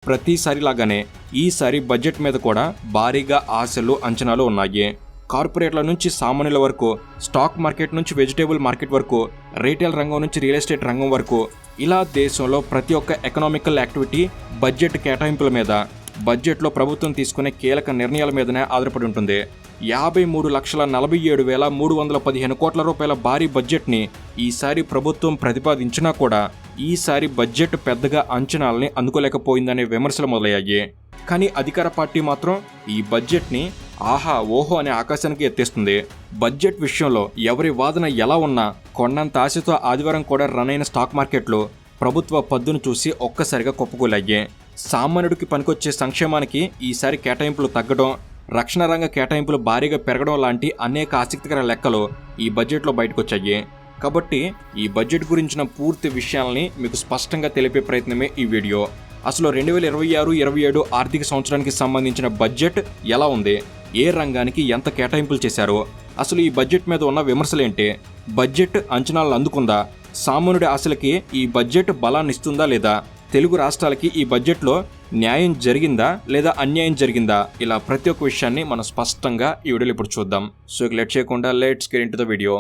ప్రతిసారి లాగానే ఈసారి బడ్జెట్ మీద కూడా భారీగా ఆశలు అంచనాలు ఉన్నాయి. కార్పొరేట్ల నుంచి సామాన్యుల వరకు, స్టాక్ మార్కెట్ నుంచి వెజిటేబుల్ మార్కెట్ వరకు, రీటైల్ రంగం నుంచి రియల్ ఎస్టేట్ రంగం వరకు ఇలా దేశంలో ప్రతి ఒక్క ఎకనామికల్ యాక్టివిటీ బడ్జెట్ కేటాయింపుల మీద, బడ్జెట్లో ప్రభుత్వం తీసుకునే కీలక నిర్ణయాల మీదనే ఆధారపడి ఉంటుంది. 53,47,315 కోట్ల రూపాయల భారీ బడ్జెట్ని ఈసారి ప్రభుత్వం ప్రతిపాదించినా కూడా ఈసారి బడ్జెట్ పెద్దగా అంచనాలని అందుకోలేకపోయిందనే విమర్శలు మొదలయ్యాయి. కానీ అధికార పార్టీ మాత్రం ఈ బడ్జెట్ని ఆహా ఓహో అనే ఆకాశానికి ఎత్తేస్తుంది. బడ్జెట్ విషయంలో ఎవరి వాదన ఎలా ఉన్నా కొండంత ఆశతో ఆదివారం కూడా రన్ అయిన స్టాక్ మార్కెట్లు ప్రభుత్వ పద్దును చూసి ఒక్కసారిగా కుప్పకూలాయి. సామాన్యుడికి పనికొచ్చే సంక్షేమానికి ఈసారి కేటాయింపులు తగ్గడం, రక్షణ రంగ కేటాయింపులు భారీగా పెరగడం లాంటి అనేక ఆసక్తికర లెక్కలు ఈ బడ్జెట్లో బయటకొచ్చాయి. కాబట్టి ఈ బడ్జెట్ గురించిన పూర్తి విషయాల్ని మీకు స్పష్టంగా తెలిపే ప్రయత్నమే ఈ వీడియో. అసలు 2026-27 ఆర్థిక సంవత్సరానికి సంబంధించిన బడ్జెట్ ఎలా ఉంది, ఏ రంగానికి ఎంత కేటాయింపులు చేశారు, అసలు ఈ బడ్జెట్ మీద ఉన్న విమర్శలేంటి, బడ్జెట్ అంచనాలను అందుకుందా, సామాన్యుడి ఆశలకి ఈ బడ్జెట్ బలాన్ని ఇస్తుందా లేదా, తెలుగు రాష్ట్రాలకి ఈ బడ్జెట్లో న్యాయం జరిగిందా లేదా అన్యాయం జరిగిందా, ఇలా ప్రతి ఒక్క విషయాన్ని మనం స్పష్టంగా ఈ వీడియోలో ఇప్పుడు చూద్దాం. సో లేట్ చేయకుండా let's get into the video.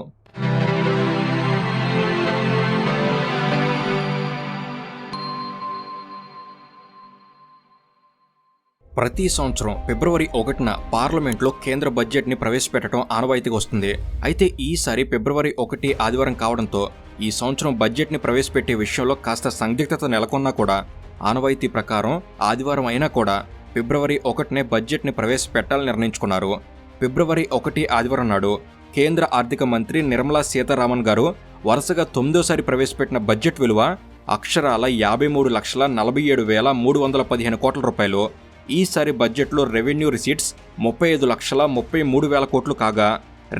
ప్రతి సంవత్సరం ఫిబ్రవరి 1న పార్లమెంట్లో కేంద్ర బడ్జెట్ని ప్రవేశపెట్టడం ఆనవాయితీగా వస్తుంది. అయితే ఈసారి ఫిబ్రవరి 1 ఆదివారం కావడంతో ఈ సంవత్సరం బడ్జెట్ని ప్రవేశపెట్టే విషయంలో కాస్త సందిగ్ధత నెలకొన్నా కూడా ఆనవాయితీ ప్రకారం ఆదివారం అయినా కూడా ఫిబ్రవరి 1నే బడ్జెట్ని ప్రవేశపెట్టాలని నిర్ణయించుకున్నారు. ఫిబ్రవరి 1 ఆదివారం నాడు కేంద్ర ఆర్థిక మంత్రి నిర్మలా సీతారామన్ గారు వరుసగా 9వ ప్రవేశపెట్టిన బడ్జెట్ విలువ అక్షరాల 53,47,315 కోట్ల రూపాయలు. ఈసారి బడ్జెట్లో రెవెన్యూ రిసీట్స్ 35,33,000 కోట్లు కాగా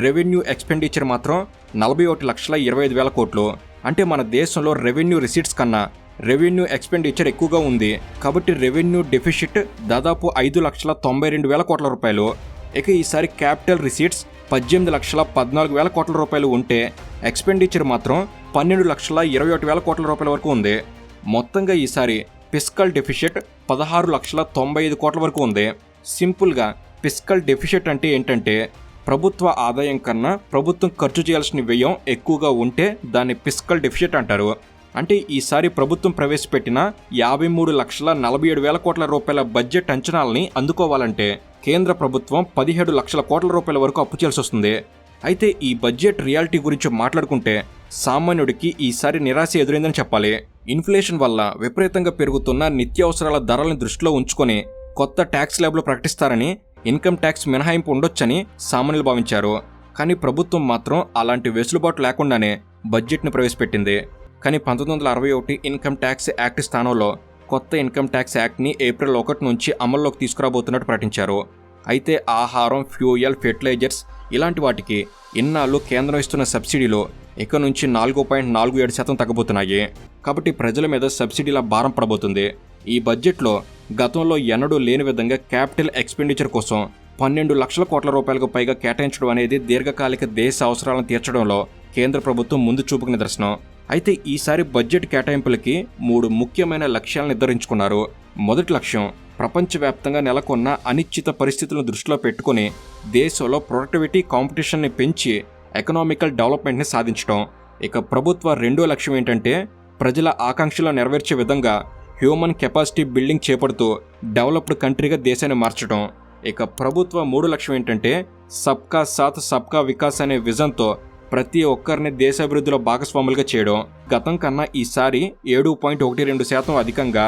రెవెన్యూ ఎక్స్పెండిచర్ మాత్రం 41,25,000 కోట్లు. అంటే మన దేశంలో రెవెన్యూ రిసీట్స్ కన్నా రెవెన్యూ ఎక్స్పెండిచర్ ఎక్కువగా ఉంది. కాబట్టి రెవెన్యూ డెఫిసిట్ దాదాపు 5,92,000 కోట్ల రూపాయలు. ఇక ఈసారి క్యాపిటల్ రిసీట్స్ 18,14,000 కోట్ల రూపాయలు ఉంటే ఎక్స్పెండిచర్ మాత్రం 12,21,000 కోట్ల రూపాయల వరకు ఉంది. మొత్తంగా ఈసారి ఫిస్కల్ డెఫిసిట్ 16,95,000 కోట్ల వరకు ఉంది. సింపుల్గా ఫిస్కల్ డెఫిసిట్ అంటే ఏంటంటే ప్రభుత్వ ఆదాయం కన్నా ప్రభుత్వం ఖర్చు చేయాల్సిన వ్యయం ఎక్కువగా ఉంటే దాన్ని ఫిస్కల్ డెఫిసిట్ అంటారు. అంటే ఈసారి ప్రభుత్వం ప్రవేశపెట్టిన 53,47,000 కోట్ల రూపాయల బడ్జెట్ అంచనాలని అందుకోవాలంటే కేంద్ర ప్రభుత్వం 17 లక్షల కోట్ల రూపాయల వరకు అప్పు చేయాల్సి వస్తుంది. అయితే ఈ బడ్జెట్ రియాలిటీ గురించి మాట్లాడుకుంటే సామాన్యుడికి ఈసారి నిరాశ ఎదురైందని చెప్పాలి. ఇన్ఫ్లేషన్ వల్ల విపరీతంగా పెరుగుతున్న నిత్యావసరాల ధరలను దృష్టిలో ఉంచుకొని కొత్త ట్యాక్స్ స్లాబ్లు ప్రకటిస్తారని, ఇన్కమ్ ట్యాక్స్ మినహాయింపు ఉండొచ్చని సామాన్యులు భావించారు. కానీ ప్రభుత్వం మాత్రం అలాంటి వెసులుబాటు లేకుండానే బడ్జెట్ను ప్రవేశపెట్టింది. కానీ 1961 ఇన్కమ్ ట్యాక్స్ యాక్ట్ స్థానంలో కొత్త ఇన్కమ్ ట్యాక్స్ యాక్ట్ని ఏప్రిల్ 1 నుంచి అమల్లోకి తీసుకురాబోతున్నట్టు ప్రకటించారు. అయితే ఆహారం, ఫ్యూయల్, ఫెర్టిలైజర్స్ ఇలాంటి వాటికి ఇన్నాళ్ళు కేంద్రం ఇస్తున్న సబ్సిడీలో ఇక నుంచి 4.47% తగ్గబోతున్నాయి. కాబట్టి ప్రజల మీద సబ్సిడీల భారం పడబోతుంది. ఈ బడ్జెట్లో గతంలో ఎన్నడూ లేని విధంగా క్యాపిటల్ ఎక్స్పెండిచర్ కోసం 12 లక్షల కోట్ల రూపాయలకు పైగా కేటాయించడం అనేది దీర్ఘకాలిక దేశ అవసరాలను తీర్చడంలో కేంద్ర ప్రభుత్వం ముందు చూపుకు నిదర్శనం. అయితే ఈసారి బడ్జెట్ కేటాయింపులకి 3 ముఖ్యమైన లక్ష్యాలను నిర్ధారించుకున్నారు. మొదటి లక్ష్యం ప్రపంచవ్యాప్తంగా నెలకొన్న అనిశ్చిత పరిస్థితులను దృష్టిలో పెట్టుకుని దేశంలో ప్రొడక్టివిటీ, కాంపిటీషన్ని పెంచి ఎకనామికల్ డెవలప్మెంట్ని సాధించడం. ఇక ప్రభుత్వ రెండో లక్ష్యం ఏంటంటే ప్రజల ఆకాంక్షలు నెరవేర్చే విధంగా హ్యూమన్ కెపాసిటీ బిల్డింగ్ చేపడుతూ డెవలప్డ్ కంట్రీగా దేశాన్ని మార్చడం. ఇక ప్రభుత్వ మూడో లక్ష్యం ఏంటంటే సబ్కా సాత్ సబ్కా వికాస్ అనే విజన్తో ప్రతి ఒక్కరిని దేశాభివృద్ధిలో భాగస్వాములుగా చేయడం. గతం కన్నా ఈసారి 7.12% అధికంగా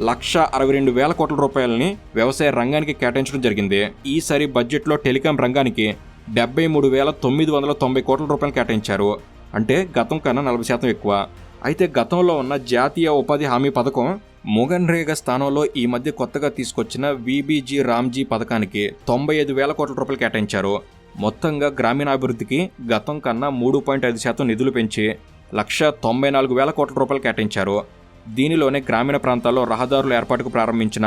1,62,000 కోట్ల రూపాయలని వ్యవసాయ రంగానికి కేటాయించడం జరిగింది. ఈసారి బడ్జెట్లో టెలికాం రంగానికి 73,990 కోట్ల రూపాయలు కేటాయించారు. అంటే గతం కన్నా 40% ఎక్కువ. అయితే గతంలో ఉన్న జాతీయ ఉపాధి హామీ పథకం మోగన్రేగా స్థానంలో ఈ మధ్య కొత్తగా తీసుకొచ్చిన వీబీజీ రామ్జీ పథకానికి 95,000 కోట్ల రూపాయలు కేటాయించారు. మొత్తంగా గ్రామీణాభివృద్ధికి గతం కన్నా 3.5% నిధులు పెంచి 1,94,000 కోట్ల రూపాయలు కేటాయించారు. దీనిలోనే గ్రామీణ ప్రాంతాల్లో రహదారుల ఏర్పాటుకు ప్రారంభించిన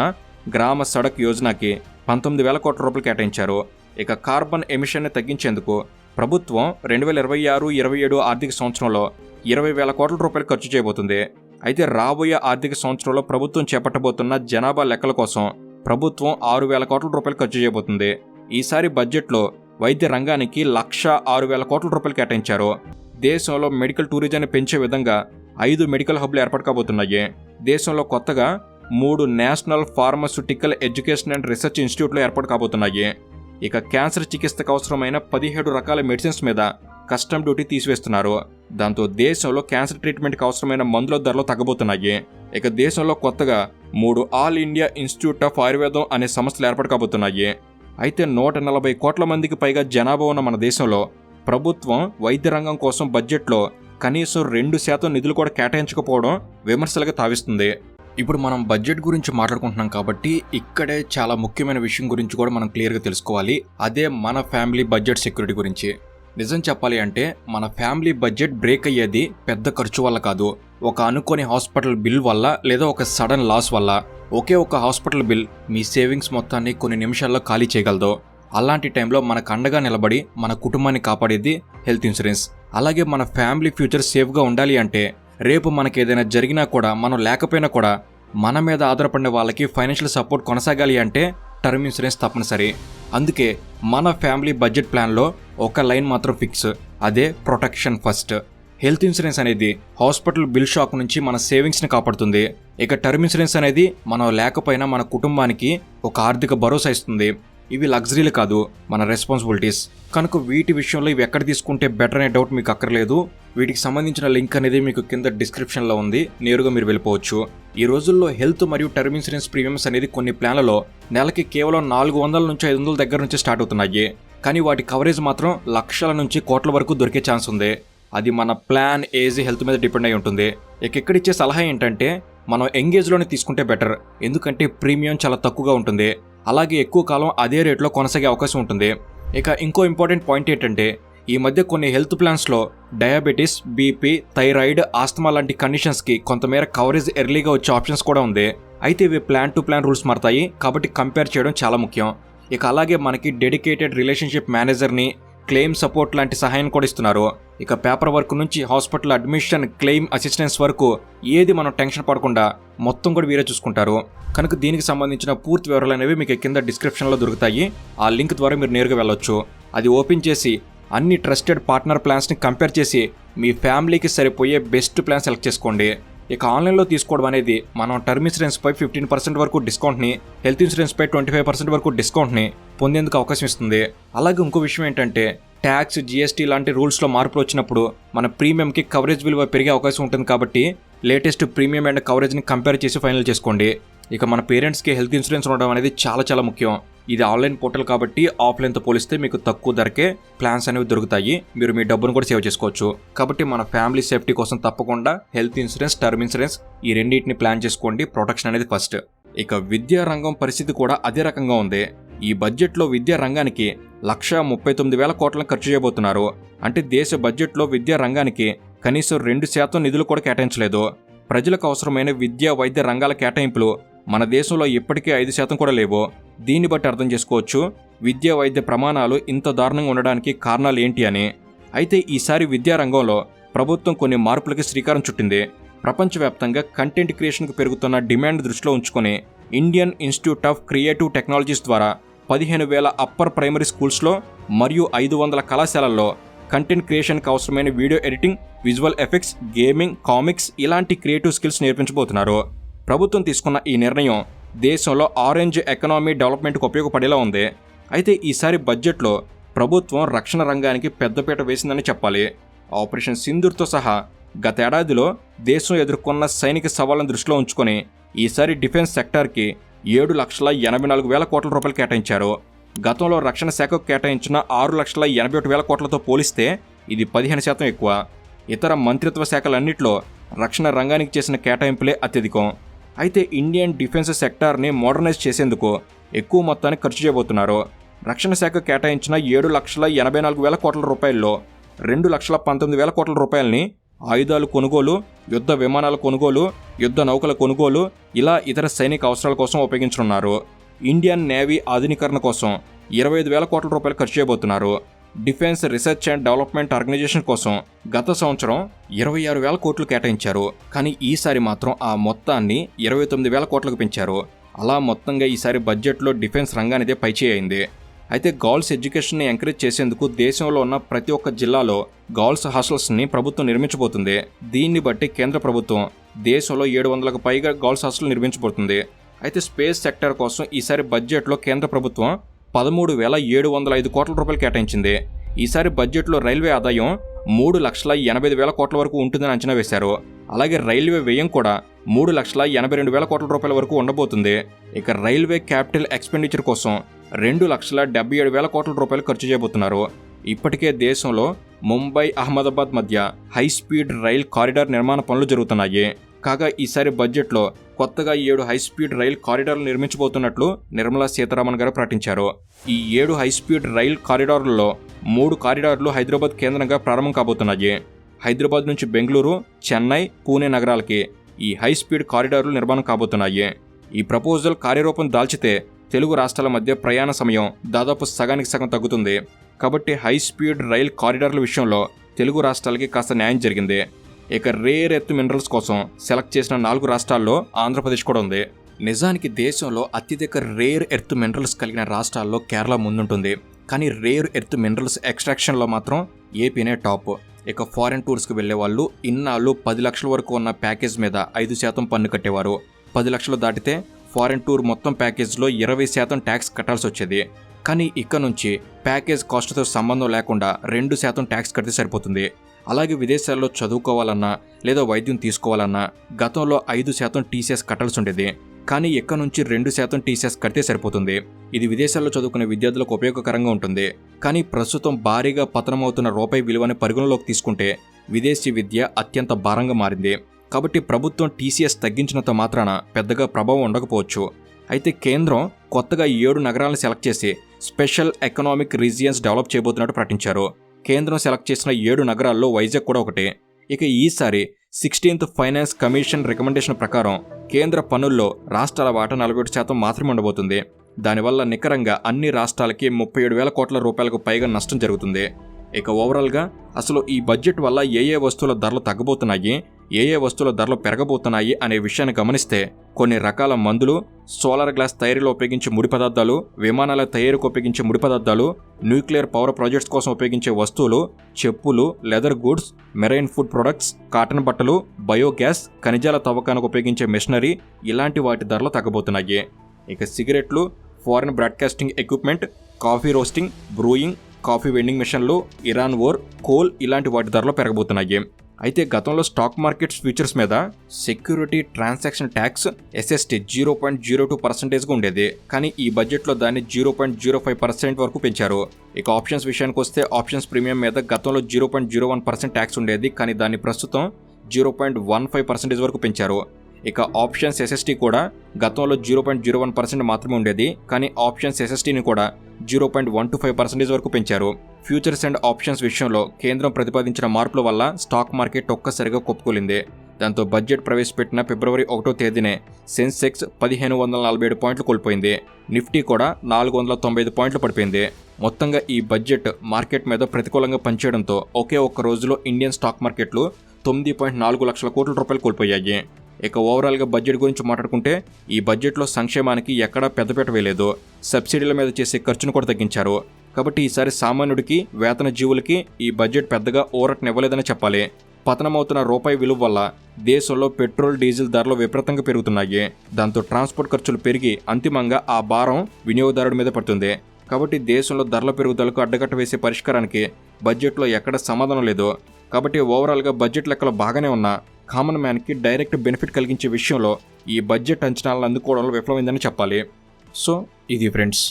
గ్రామ సడక్ యోజనకి 19,000 కోట్ల రూపాయలు కేటాయించారు. ఇక కార్బన్ ఎమిషన్ని తగ్గించేందుకు ప్రభుత్వం 2026-27 ఆర్థిక సంవత్సరంలో 20,000 కోట్ల రూపాయలు ఖర్చు చేయబోతుంది. అయితే రాబోయే ఆర్థిక సంవత్సరంలో ప్రభుత్వం చేపట్టబోతున్న జనాభా లెక్కల కోసం ప్రభుత్వం 6,000 కోట్ల రూపాయలు ఖర్చు చేయబోతుంది. ఈసారి బడ్జెట్లో వైద్య రంగానికి 1,06,000 కోట్ల రూపాయలు కేటాయించారు. దేశంలో మెడికల్ టూరిజాన్ని పెంచే విధంగా 5 మెడికల్ హబ్లు ఏర్పాటు కాబోతున్నాయి. దేశంలో కొత్తగా 3 national pharmaceutical education and research ఇన్స్టిట్యూట్లు ఏర్పాటు కాబోతున్నాయి. ఇక క్యాన్సర్ చికిత్సకు అవసరమైన 17 రకాల మెడిసిన్స్ మీద కస్టమ్ డ్యూటీ తీసివేస్తున్నారు. దాంతో దేశంలో క్యాన్సర్ ట్రీట్మెంట్కి అవసరమైన మందుల ధరలు తగ్గబోతున్నాయి. ఇక దేశంలో కొత్తగా 3 ఆల్ ఇండియా ఇన్స్టిట్యూట్ ఆఫ్ ఆయుర్వేదం అనే సంస్థలు ఏర్పాటు కాబోతున్నాయి. అయితే 140 కోట్ల మందికి పైగా జనాభా ఉన్న మన దేశంలో ప్రభుత్వం వైద్య రంగం కోసం బడ్జెట్లో కనీసం 2% నిధులు కూడా కేటాయించకపోవడం విమర్శలుగా తావిస్తుంది. ఇప్పుడు మనం బడ్జెట్ గురించి మాట్లాడుకుంటున్నాం కాబట్టి ఇక్కడే చాలా ముఖ్యమైన విషయం గురించి కూడా మనం క్లియర్గా తెలుసుకోవాలి. అదే మన ఫ్యామిలీ బడ్జెట్ సెక్యూరిటీ గురించి. నిజం చెప్పాలి అంటే మన ఫ్యామిలీ బడ్జెట్ బ్రేక్ అయ్యేది పెద్ద ఖర్చు వల్ల కాదు, ఒక అనుకోని హాస్పిటల్ బిల్ వల్ల లేదా ఒక సడన్ లాస్ వల్ల. ఒకే ఒక హాస్పిటల్ బిల్ మీ సేవింగ్స్ మొత్తాన్ని కొన్ని నిమిషాల్లో ఖాళీ చేయగలదు. అలాంటి టైంలో మనకు అండగా నిలబడి మన కుటుంబాన్ని కాపాడేది హెల్త్ ఇన్సూరెన్స్. అలాగే మన ఫ్యామిలీ ఫ్యూచర్ సేఫ్గా ఉండాలి అంటే రేపు మనకి ఏదైనా జరిగినా కూడా మనం లేకపోయినా కూడా మన మీద ఆధారపడిన వాళ్ళకి ఫైనాన్షియల్ సపోర్ట్ కొనసాగాలి అంటే టర్మ్ ఇన్సూరెన్స్ తప్పనిసరి. అందుకే మన ఫ్యామిలీ బడ్జెట్ ప్లాన్లో ఒక లైన్ మాత్రం ఫిక్స్, అదే ప్రొటెక్షన్ ఫస్ట్. హెల్త్ ఇన్సూరెన్స్ అనేది హాస్పిటల్ బిల్ షాక్ నుంచి మన సేవింగ్స్ని కాపాడుతుంది. ఇక టర్మ్ ఇన్సూరెన్స్ అనేది మనం లేకపోయినా మన కుటుంబానికి ఒక ఆర్థిక భరోసా ఇస్తుంది. ఇవి లగ్జరీలు కాదు, మన రెస్పాన్సిబిలిటీస్. కనుక వీటి విషయంలో ఇవి ఎక్కడ తీసుకుంటే బెటర్ అనే డౌట్ మీకు అక్కర్లేదు. వీటికి సంబంధించిన లింక్ అనేది మీకు కింద డిస్క్రిప్షన్లో ఉంది, నేరుగా మీరు వెళ్ళిపోవచ్చు. ఈ రోజుల్లో హెల్త్ మరియు టర్మ్ ఇన్సూరెన్స్ ప్రీమియమ్స్ అనేది కొన్ని ప్లాన్లలో నెలకి కేవలం 400 నుంచి 500 దగ్గర నుంచి స్టార్ట్ అవుతున్నాయి. కానీ వాటి కవరేజ్ మాత్రం లక్షల నుంచి కోట్ల వరకు దొరికే ఛాన్స్ ఉంది. అది మన ప్లాన్, ఏజ్, హెల్త్ మీద డిపెండ్ అయి ఉంటుంది. ఇక్కడిచ్చే సలహా ఏంటంటే మనం ఎంగేజ్లోనే తీసుకుంటే బెటర్, ఎందుకంటే ప్రీమియం చాలా తక్కువగా ఉంటుంది. అలాగే ఎక్కువ కాలం అదే రేట్లో కొనసాగే అవకాశం ఉంటుంది. ఇక ఇంకో ఇంపార్టెంట్ పాయింట్ ఏంటంటే ఈ మధ్య కొన్ని హెల్త్ ప్లాన్స్లో డయాబెటీస్, బీపీ, థైరాయిడ్, ఆస్తమా లాంటి కండిషన్స్కి కొంతమేర కవరేజ్ ఎర్లీగా వచ్చే ఆప్షన్స్ కూడా ఉంది. అయితే ఇవి ప్లాన్ టు ప్లాన్ రూల్స్ మారతాయి కాబట్టి కంపేర్ చేయడం చాలా ముఖ్యం. ఇక అలాగే మనకి డెడికేటెడ్ రిలేషన్షిప్ మేనేజర్ని, క్లెయిమ్ సపోర్ట్ లాంటి సహాయం కూడా ఇస్తున్నారు. ఇక పేపర్ వర్క్ నుంచి హాస్పిటల్ అడ్మిషన్, క్లెయిమ్ అసిస్టెన్స్ వరకు ఏది మనం టెన్షన్ పడకుండా మొత్తం కూడా వీరే చూసుకుంటారు. కనుక దీనికి సంబంధించిన పూర్తి వివరాలు అనేవి మీకు కింద డిస్క్రిప్షన్లో దొరుకుతాయి. ఆ లింక్ ద్వారా మీరు నేరుగా వెళ్ళొచ్చు. అది ఓపెన్ చేసి అన్ని ట్రస్టెడ్ పార్ట్నర్ ప్లాన్స్ని కంపేర్ చేసి మీ ఫ్యామిలీకి సరిపోయే బెస్ట్ ప్లాన్ సెలెక్ట్ చేసుకోండి. ఇక ఆన్లైన్లో తీసుకోవడం అనేది మనం టర్మ్ ఇన్సూరెన్స్పై 15% వరకు డిస్కౌంట్ని, హెల్త్ ఇన్సూరెన్స్పై 25% వరకు డిస్కౌంట్ని పొందేందుకు అవకాశం ఇస్తుంది. అలాగే ఇంకో విషయం ఏంటంటే ట్యాక్స్, జీఎస్టీ లాంటి రూల్స్లో మార్పులు వచ్చినప్పుడు మన ప్రీమియంకి కవరేజ్ విలువ పెరిగే అవకాశం ఉంటుంది. కాబట్టి లేటెస్ట్ ప్రీమియం అండ్ కవరేజ్ని కంపేర్ చేసి ఫైనల్ చేసుకోండి. ఇక మన పేరెంట్స్కి హెల్త్ ఇన్సూరెన్స్ ఉండడం అనేది చాలా చాలా ముఖ్యం. ఇది ఆన్లైన్ పోర్టల్ కాబట్టి ఆఫ్లైన్తో పోలిస్తే మీకు తక్కువ ధరకే ప్లాన్స్ అనేవి దొరుకుతాయి. మీరు మీ డబ్బును కూడా సేవ్ చేసుకోవచ్చు. కాబట్టి మన ఫ్యామిలీ సేఫ్టీ కోసం తప్పకుండా హెల్త్ ఇన్సూరెన్స్, టర్మ్ ఇన్సూరెన్స్ ఈ రెండింటిని ప్లాన్ చేసుకోండి. ప్రొటెక్షన్ అనేది ఫస్ట్. ఇక విద్యా రంగం పరిస్థితి కూడా అదే రకంగా ఉంది. ఈ బడ్జెట్లో విద్యా రంగానికి 139,000 కోట్లను ఖర్చు చేయబోతున్నారు. అంటే దేశ బడ్జెట్లో విద్యా రంగానికి కనీసం 2% నిధులు కూడా కేటాయించలేదు. ప్రజలకు అవసరమైన విద్యా, వైద్య రంగాల కేటాయింపులు మన దేశంలో ఇప్పటికే 5% కూడా లేవు. దీన్ని బట్టి అర్థం చేసుకోవచ్చు విద్యా, వైద్య ప్రమాణాలు ఇంత దారుణంగా ఉండడానికి కారణాలు ఏంటి అని. అయితే ఈసారి విద్యా రంగంలో ప్రభుత్వం కొన్ని మార్పులకి శ్రీకారం చుట్టింది. ప్రపంచవ్యాప్తంగా కంటెంట్ క్రియేషన్కు పెరుగుతున్న డిమాండ్ దృష్టిలో ఉంచుకొని Indian institute of creative technologies ద్వారా 15,000 అప్పర్ ప్రైమరీ స్కూల్స్లో మరియు 500 కళాశాలల్లో కంటెంట్ క్రియేషన్కి అవసరమైన video editing, visual effects, gaming, comics ఇలాంటి క్రియేటివ్ స్కిల్స్ నేర్పించబోతున్నారు. ప్రభుత్వం తీసుకున్న ఈ నిర్ణయం దేశంలో ఆరెంజ్ ఎకనామీ డెవలప్మెంట్కి ఉపయోగపడేలా ఉంది. అయితే ఈసారి బడ్జెట్లో ప్రభుత్వం రక్షణ రంగానికి పెద్దపీట వేసిందని చెప్పాలి. ఆపరేషన్ సింధూర్తో సహా గతేడాదిలో దేశం ఎదుర్కొన్న సైనిక సవాళ్లను దృష్టిలో ఉంచుకొని ఈసారి డిఫెన్స్ సెక్టార్కి 7,84,000 కోట్ల రూపాయలు కేటాయించారు. గతంలో రక్షణ శాఖకు కేటాయించిన 6,81,000 కోట్లతో పోలిస్తే ఇది 15% ఎక్కువ. ఇతర మంత్రిత్వ శాఖలన్నింటిలో రక్షణ రంగానికి చేసిన కేటాయింపులే అత్యధికం. అయితే ఇండియన్ డిఫెన్స్ సెక్టార్ని మోడర్నైజ్ చేసేందుకు ఎక్కువ మొత్తాన్ని ఖర్చు చేయబోతున్నారు. రక్షణ శాఖ కేటాయించిన 7,84,000 కోట్ల రూపాయల్లో 2,19,000 కోట్ల రూపాయలని ఆయుధాలు కొనుగోలు, యుద్ధ విమానాల కొనుగోలు, యుద్ధ నౌకల కొనుగోలు ఇలా ఇతర సైనిక అవసరాల కోసం ఉపయోగించనున్నారు. ఇండియన్ నేవీ ఆధునీకరణ కోసం 25,000 కోట్ల రూపాయలు ఖర్చు చేయబోతున్నారు. Defence research and development organisation కోసం గత సంవత్సరం 26,000 కోట్లు కేటాయించారు. కానీ ఈసారి మాత్రం ఆ మొత్తాన్ని 29,000 కోట్లకు పెంచారు. అలా మొత్తంగా ఈసారి బడ్జెట్లో డిఫెన్స్ రంగానిదే పైచేయి అయింది. అయితే గర్ల్స్ ఎడ్యుకేషన్ని ఎంకరేజ్ చేసేందుకు దేశంలో ఉన్న ప్రతి ఒక్క జిల్లాలో గర్ల్స్ హాస్టల్స్ని ప్రభుత్వం నిర్మించబోతుంది. దీన్ని బట్టి కేంద్ర ప్రభుత్వం దేశంలో 700కు పైగా గర్ల్స్ హాస్టల్ నిర్మించబోతుంది. అయితే స్పేస్ సెక్టర్ కోసం ఈసారి బడ్జెట్లో కేంద్ర ప్రభుత్వం 13,705 కోట్ల రూపాయలు కేటాయించింది. ఈసారి బడ్జెట్లో రైల్వే ఆదాయం 3,85,000 కోట్ల వరకు ఉంటుందని అంచనా వేశారు. అలాగే రైల్వే వ్యయం కూడా 3,82,000 కోట్ల రూపాయల వరకు ఉండబోతుంది. ఇక రైల్వే క్యాపిటల్ ఎక్స్పెండిచర్ కోసం 2,77,000 కోట్ల రూపాయలు ఖర్చు చేయబోతున్నారు. ఇప్పటికే దేశంలో ముంబై అహ్మదాబాద్ మధ్య హై స్పీడ్ రైల్ కారిడార్ నిర్మాణ పనులు జరుగుతున్నాయి. కాగా ఈసారి బడ్జెట్లో కొత్తగా 7 హైస్పీడ్ రైల్ కారిడార్లు నిర్మించబోతున్నట్లు నిర్మలా సీతారామన్ గారు ప్రకటించారు. ఈ 7 హైస్పీడ్ రైల్ కారిడార్లలో 3 కారిడార్లు హైదరాబాద్ కేంద్రంగా ప్రారంభం కాబోతున్నాయి. హైదరాబాద్ నుంచి బెంగళూరు, చెన్నై, పూణే నగరాలకి ఈ హైస్పీడ్ కారిడార్లు నిర్మాణం కాబోతున్నాయి. ఈ ప్రపోజల్ కార్యరూపం దాల్చితే తెలుగు రాష్ట్రాల మధ్య ప్రయాణ సమయం దాదాపు సగానికి సగం తగ్గుతుంది. కాబట్టి హైస్పీడ్ రైల్ కారిడార్ల విషయంలో తెలుగు రాష్ట్రాలకి కాస్త న్యాయం జరిగింది. ఇక రేర్ ఎర్త్ మినరల్స్ కోసం సెలెక్ట్ చేసిన 4 రాష్ట్రాల్లో ఆంధ్రప్రదేశ్ కూడా ఉంది. నిజానికి దేశంలో అత్యధిక రేర్ ఎర్త్ మినరల్స్ కలిగిన రాష్ట్రాల్లో కేరళ ముందుంటుంది. కానీ రేర్ ఎర్త్ మినరల్స్ ఎక్స్ట్రాక్షన్లో మాత్రం ఏపీనే టాప్. ఇక ఫారెన్ టూర్స్కి వెళ్లే వాళ్ళు ఇన్నాళ్ళు 10 లక్షల వరకు ఉన్న ప్యాకేజ్ మీద 5% పన్ను కట్టేవారు. 10 లక్షలు దాటితే ఫారెన్ టూర్ మొత్తం ప్యాకేజ్లో 20% ట్యాక్స్ కట్టాల్సి వచ్చేది. కానీ ఇక నుంచి ప్యాకేజ్ కాస్ట్తో సంబంధం లేకుండా 2% ట్యాక్స్ కడితే సరిపోతుంది. అలాగే విదేశాల్లో చదువుకోవాలన్నా లేదా వైద్యం తీసుకోవాలన్నా గతంలో 5% టీసీఎస్ కట్టాల్సి ఉండేది. కానీ ఇక్కడ నుంచి 2% టీసీఎస్ కడితే సరిపోతుంది. ఇది విదేశాల్లో చదువుకునే విద్యార్థులకు ఉపయోగకరంగా ఉంటుంది. కానీ ప్రస్తుతం భారీగా పతనమవుతున్న రూపాయి విలువని పరిగణలోకి తీసుకుంటే విదేశీ విద్య అత్యంత భారంగా మారింది. కాబట్టి ప్రభుత్వం టీసీఎస్ తగ్గించినంత మాత్రాన పెద్దగా ప్రభావం ఉండకపోవచ్చు. అయితే కేంద్రం కొత్తగా 7 నగరాలను సెలెక్ట్ చేసి స్పెషల్ ఎకనామిక్ రీజియన్స్ డెవలప్ చేయబోతున్నట్టు ప్రకటించారు. కేంద్రం సెలెక్ట్ చేసిన 7 నగరాల్లో వైజాగ్ కూడా ఒకటి. ఇక ఈసారి 16th ఫైనాన్స్ కమిషన్ రికమెండేషన్ ప్రకారం కేంద్ర పన్నుల్లో రాష్ట్రాల వాటా 47% మాత్రమే ఉండబోతుంది. దానివల్ల నికరంగా అన్ని రాష్ట్రాలకి 37,000 కోట్ల రూపాయలకు పైగా నష్టం జరుగుతుంది. ఇక ఓవరాల్గా అసలు ఈ బడ్జెట్ వల్ల ఏ వస్తువుల ధరలు తగ్గబోతున్నాయి, ఏ వస్తువుల ధరలు పెరగబోతున్నాయి అనే విషయాన్ని గమనిస్తే కొన్ని రకాల మందులు, సోలార్ గ్లాస్ తయారీలో ఉపయోగించే ముడి పదార్థాలు, విమానాల తయారీకి ఉపయోగించే ముడి పదార్థాలు, న్యూక్లియర్ పవర్ ప్రాజెక్ట్స్ కోసం ఉపయోగించే వస్తువులు, చెప్పులు, leather goods, marine food products, cotton బట్టలు, బయోగ్యాస్, ఖనిజాల తవ్వకానికి ఉపయోగించే మెషినరీ ఇలాంటి వాటి ధరలు తగ్గబోతున్నాయి. ఇక సిగరెట్లు, foreign broadcasting equipment, coffee roasting, brewing, coffee vending మిషన్లు, ఇరాన్ ఓర్, కోల్ ఇలాంటి వాటి ధరలు పెరగబోతున్నాయి. అయితే గతంలో స్టాక్ మార్కెట్స్ ఫ్యూచర్స్ మీద సెక్యూరిటీ ట్రాన్సాక్షన్ ట్యాక్స్ ఎస్ఎస్టీ 0.02%గా ఉండేది. కానీ ఈ బడ్జెట్లో దాన్ని 0.05% వరకు పెంచారు. ఇక ఆప్షన్స్ విషయానికి వస్తే ఆప్షన్స్ ప్రీమియం మీద గతంలో 0.01% ట్యాక్స్ ఉండేది. కానీ దాన్ని ప్రస్తుతం 0.15% వరకు పెంచారు. ఇక ఆప్షన్స్ ఎస్ఎస్టీ కూడా గతంలో 0.01% మాత్రమే ఉండేది. కానీ ఆప్షన్స్ ఎస్ఎస్టీని కూడా 0.125% వరకు పెంచారు. ఫ్యూచర్స్ అండ్ ఆప్షన్స్ విషయంలో కేంద్రం ప్రతిపాదించిన మార్పుల వల్ల స్టాక్ మార్కెట్ ఒక్కసారిగా కొప్పుకోలింది. దాంతో బడ్జెట్ ప్రవేశపెట్టిన ఫిబ్రవరి 1వ తేదీనే సెన్సెక్స్ 1,547 పాయింట్లు కోల్పోయింది. నిఫ్టీ కూడా 495 పాయింట్లు పడిపోయింది. మొత్తంగా ఈ బడ్జెట్ మార్కెట్ మీద ప్రతికూలంగా పనిచేయడంతో ఒకే ఒక్క రోజులో ఇండియన్ స్టాక్ మార్కెట్లు 9.4 లక్షల కోట్ల రూపాయలు కోల్పోయాయి. ఇక ఓవరాల్గా బడ్జెట్ గురించి మాట్లాడుకుంటే ఈ బడ్జెట్లో సంక్షేమానికి ఎక్కడా పెద్దపీట వేయలేదు. సబ్సిడీల మీద చేసే ఖర్చును కూడా తగ్గించారు. కాబట్టి ఈసారి సామాన్యుడికి, వేతన జీవులకి ఈ బడ్జెట్ పెద్దగా ఊరటనివ్వలేదని చెప్పాలి. పతనమవుతున్న రూపాయి విలువ వల్ల దేశంలో పెట్రోల్, డీజిల్ ధరలు విపరీతంగా పెరుగుతున్నాయి. దాంతో ట్రాన్స్పోర్ట్ ఖర్చులు పెరిగి అంతిమంగా ఆ భారం వినియోగదారుడి మీద పడుతుంది. కాబట్టి దేశంలో ధరల పెరుగుదలకు అడ్డకట్ట వేసే పరిష్కారానికి బడ్జెట్లో ఎక్కడ సమాధానం లేదు. కాబట్టి ఓవరాల్గా బడ్జెట్ లెక్కలు బాగానే ఉన్నా కామన్ మ్యాన్కి డైరెక్ట్ బెనిఫిట్ కలిగించే విషయంలో ఈ బడ్జెట్ అంచనాలను అందుకోవడంలో విఫలమైందని చెప్పాలి. సో ఇది ఫ్రెండ్స్,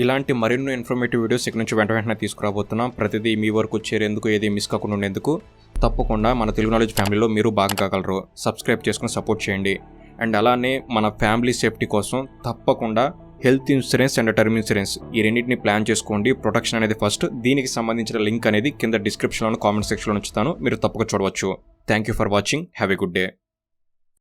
ఇలాంటి మరెన్నో ఇన్ఫర్మేటివ్ వీడియోస్ ఇక్కడ నుంచి వెంటనే తీసుకురాబోతున్నాం. ప్రతిదీ మీ వరకు చేరేందుకు, ఏది మిస్ కాకుండా ఉండేందుకు తప్పకుండా మన తెలుగు నాలెడ్జ్ ఫ్యామిలీలో మీరు భాగం కాగలరు. సబ్స్క్రైబ్ చేసుకుని సపోర్ట్ చేయండి. అండ్ అలానే మన ఫ్యామిలీ సేఫ్టీ కోసం తప్పకుండా health insurance and term insurance ఈ రెండింటిని ప్లాన్ చేసుకోండి. ప్రొటెక్షన్ అనేది ఫస్ట్. దీనికి సంబంధించిన లింక్ అనేది కింద డిస్క్రిప్షన్లో, కామెంట్ సెక్షన్లో ఉంచుతాను. మీరు తప్పక చూడవచ్చు. Thank you for watching. Have a good day.